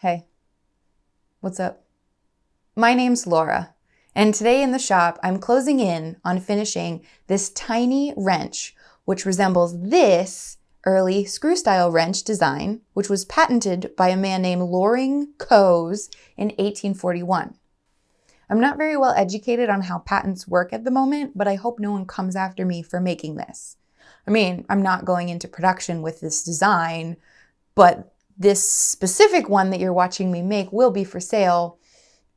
Hey, what's up? My name's Laura, and today in the shop, I'm closing in on finishing this tiny wrench, which resembles this early screw-style wrench design, which was patented by a man named Loring Coase in 1841. I'm not very well educated on how patents work at the moment, but I hope no one comes after me for making this. I mean, I'm not going into production with this design, but this specific one that you're watching me make will be for sale,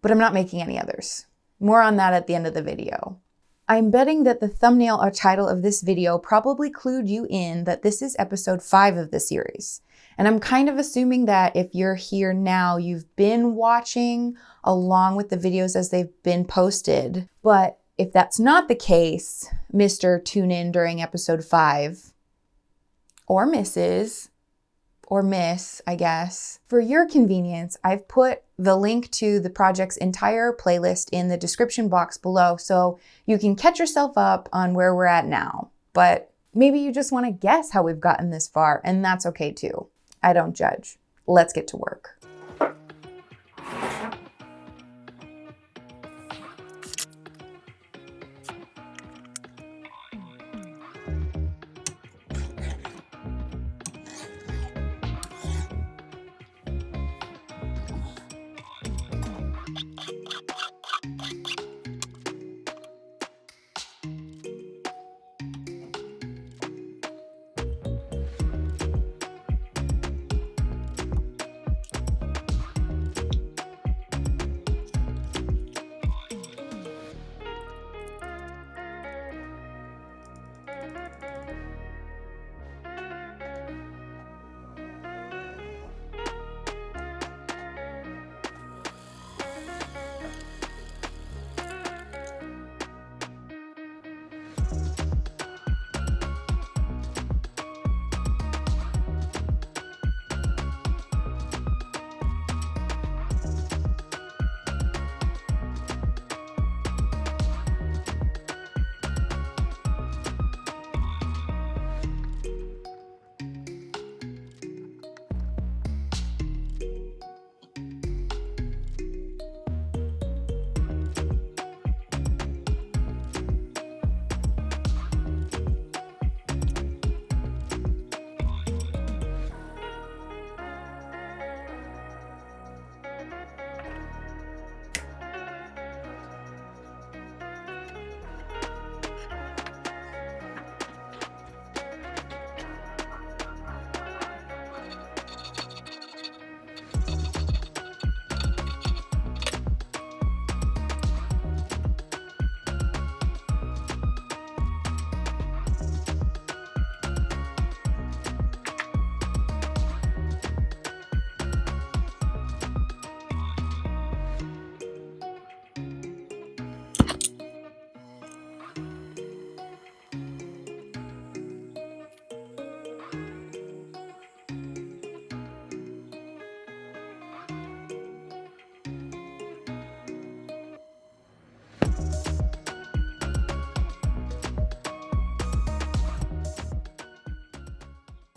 but I'm not making any others. More on that at the end of the video. I'm betting that the thumbnail or title of this video probably clued you in that this is episode 5 of the series. And I'm kind of assuming that if you're here now, you've been watching along with the videos as they've been posted. But if that's not the case, Mr. Tune in during episode 5, or Mrs., or Miss, I guess. For your convenience, I've put the link to the project's entire playlist in the description box below so you can catch yourself up on where we're at now. But maybe you just want to guess how we've gotten this far, and that's okay too. I don't judge. Let's get to work.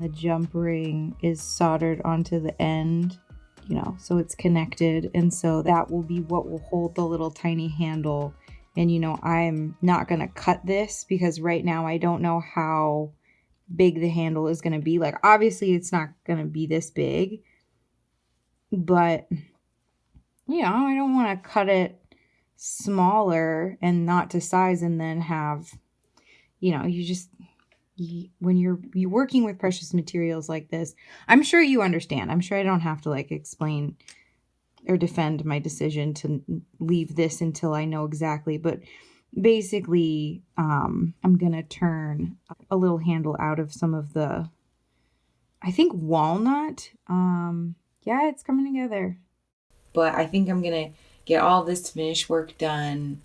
The jump ring is soldered onto the end, so it's connected. And so that will be what will hold the little tiny handle. And, I'm not going to cut this because right now I don't know how big the handle is going to be. Like, obviously it's not going to be this big, but, I don't want to cut it smaller and not to size and then have, when you're working with precious materials like this, I'm sure you understand. I'm sure I don't have to explain or defend my decision to leave this until I know exactly. But basically, I'm going to turn a little handle out of some of the, I think, walnut. Yeah, it's coming together. But I think I'm going to get all this finish work done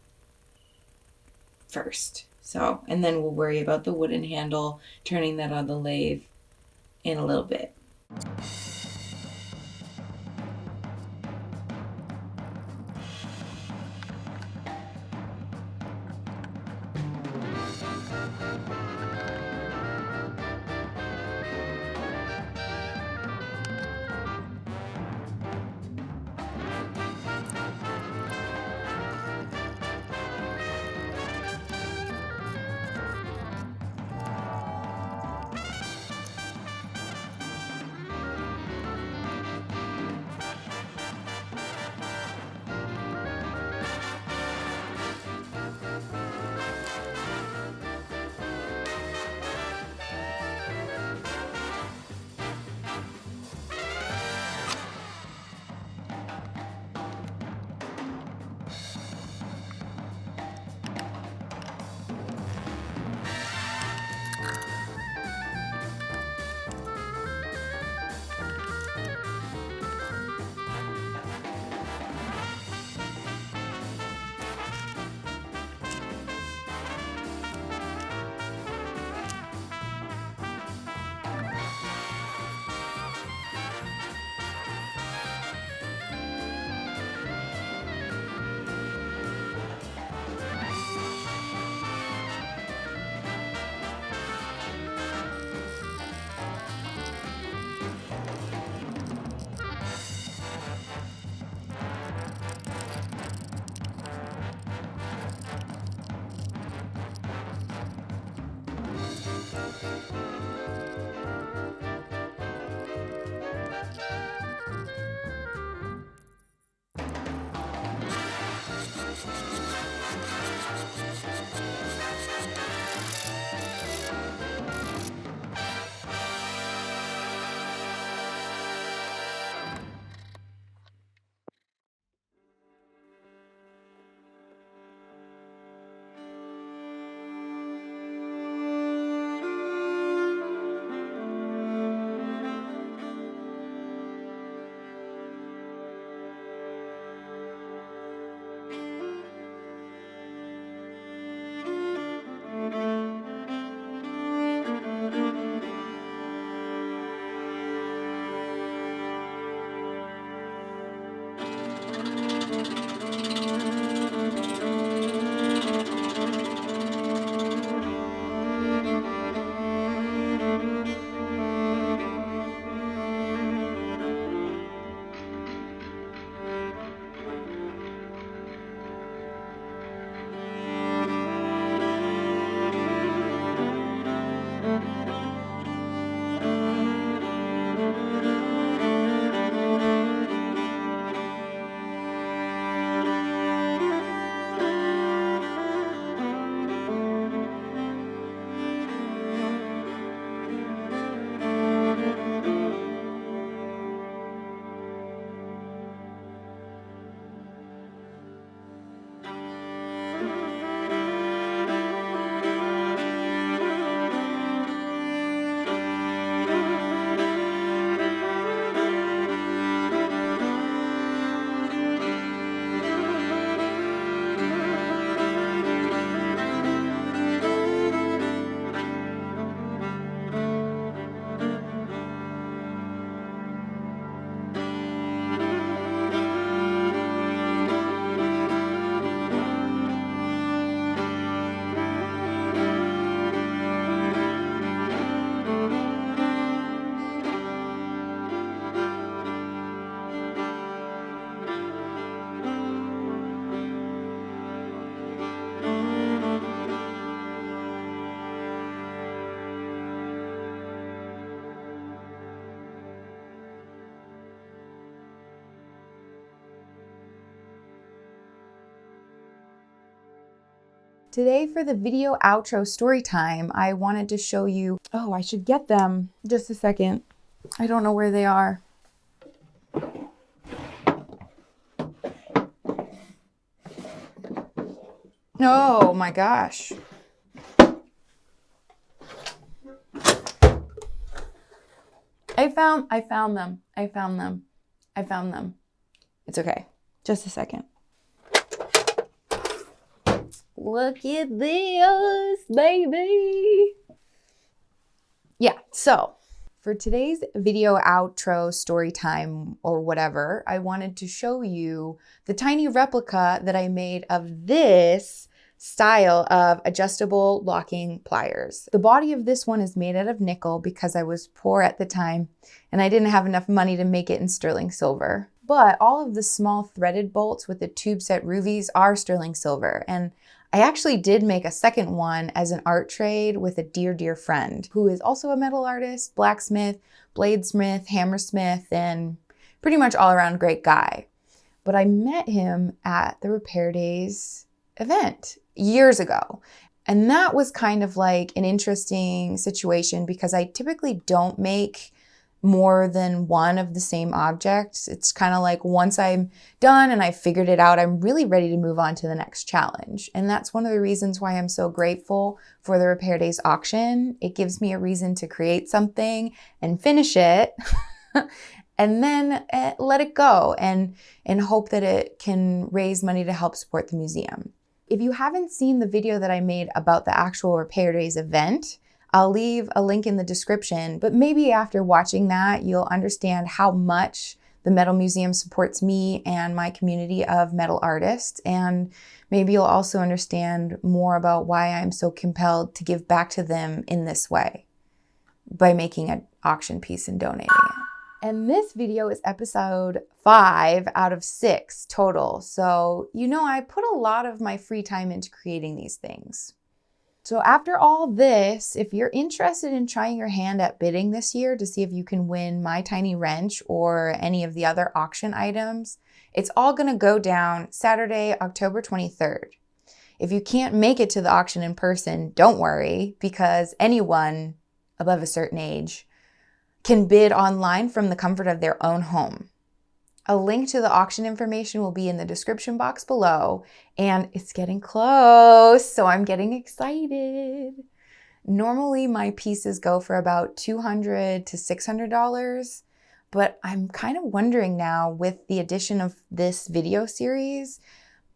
first. So, and then we'll worry about the wooden handle, turning that on the lathe in a little bit. Today for the video outro story time, I wanted to show you, oh, I should get them. Just a second. I don't know where they are. Oh my gosh. I found them. It's okay. Just a second. Look at this, baby. Yeah, so for today's video outro story time or whatever, I wanted to show you the tiny replica that I made of this style of adjustable locking pliers. The body of this one is made out of nickel because I was poor at the time and I didn't have enough money to make it in sterling silver. But all of the small threaded bolts with the tube set ruvies are sterling silver. And I actually did make a second one as an art trade with a dear friend who is also a metal artist, blacksmith, bladesmith, hammersmith, and pretty much all around great guy. But I met him at the Repair Days event years ago. And that was kind of like an interesting situation because I typically don't make more than one of the same objects. It's kind of like once I'm done and I figured it out, I'm really ready to move on to the next challenge. And that's one of the reasons why I'm so grateful for the Repair Days auction. It gives me a reason to create something and finish it and then let it go and hope that it can raise money to help support the museum. If you haven't seen the video that I made about the actual Repair Days event, I'll leave a link in the description, but maybe after watching that, you'll understand how much the Metal Museum supports me and my community of metal artists, and maybe you'll also understand more about why I'm so compelled to give back to them in this way, by making an auction piece and donating it. And this video is episode 5 out of 6 total. So, I put a lot of my free time into creating these things. So after all this, if you're interested in trying your hand at bidding this year to see if you can win my tiny wrench or any of the other auction items, it's all going to go down Saturday, October 23rd. If you can't make it to the auction in person, don't worry, because anyone above a certain age can bid online from the comfort of their own home. A link to the auction information will be in the description box below, and it's getting close, so I'm getting excited. Normally, my pieces go for about $200 to $600, but I'm kind of wondering now, with the addition of this video series,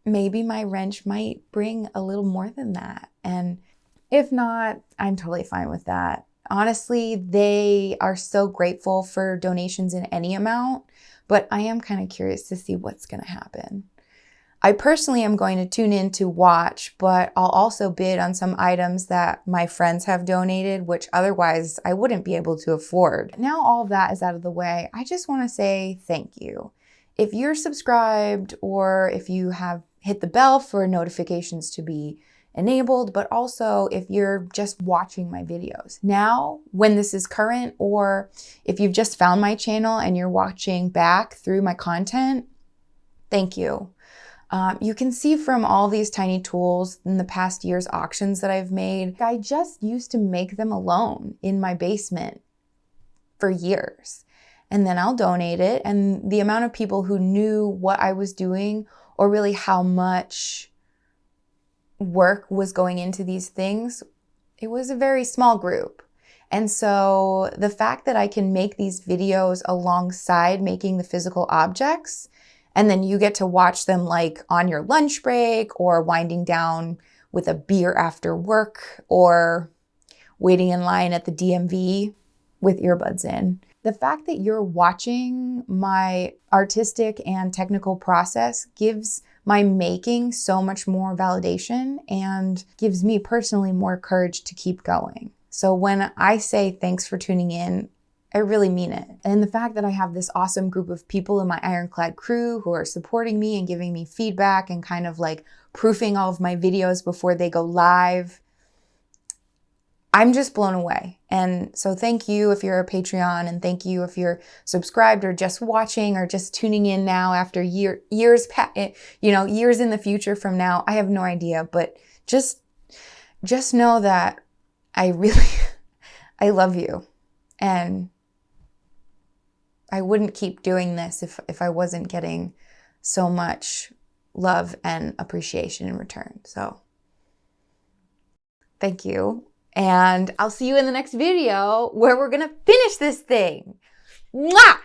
maybe my wrench might bring a little more than that. And if not, I'm totally fine with that. Honestly, they are so grateful for donations in any amount, but I am kind of curious to see what's going to happen. I personally am going to tune in to watch, but I'll also bid on some items that my friends have donated, which otherwise I wouldn't be able to afford. Now all of that is out of the way, I just want to say thank you. If you're subscribed or if you have hit the bell for notifications to be enabled, but also if you're just watching my videos now when this is current, or if you've just found my channel and you're watching back through my content, thank you. You can see from all these tiny tools in the past year's auctions that I've made, I just used to make them alone in my basement for years. And then I'll donate it. And the amount of people who knew what I was doing, or really how much work was going into these things, it was a very small group. And so the fact that I can make these videos alongside making the physical objects, and then you get to watch them like on your lunch break or winding down with a beer after work or waiting in line at the DMV with earbuds in. The fact that you're watching my artistic and technical process gives my making so much more validation and gives me personally more courage to keep going. So when I say thanks for tuning in, I really mean it. And the fact that I have this awesome group of people in my ironclad crew who are supporting me and giving me feedback and kind of like proofing all of my videos before they go live, I'm just blown away. And so thank you if you're a Patreon, and thank you if you're subscribed or just watching or just tuning in now after years in the future from now. I have no idea, but just just know that I really, I love you. And I wouldn't keep doing this if I wasn't getting so much love and appreciation in return. So thank you. And I'll see you in the next video where we're going to finish this thing. Mwah!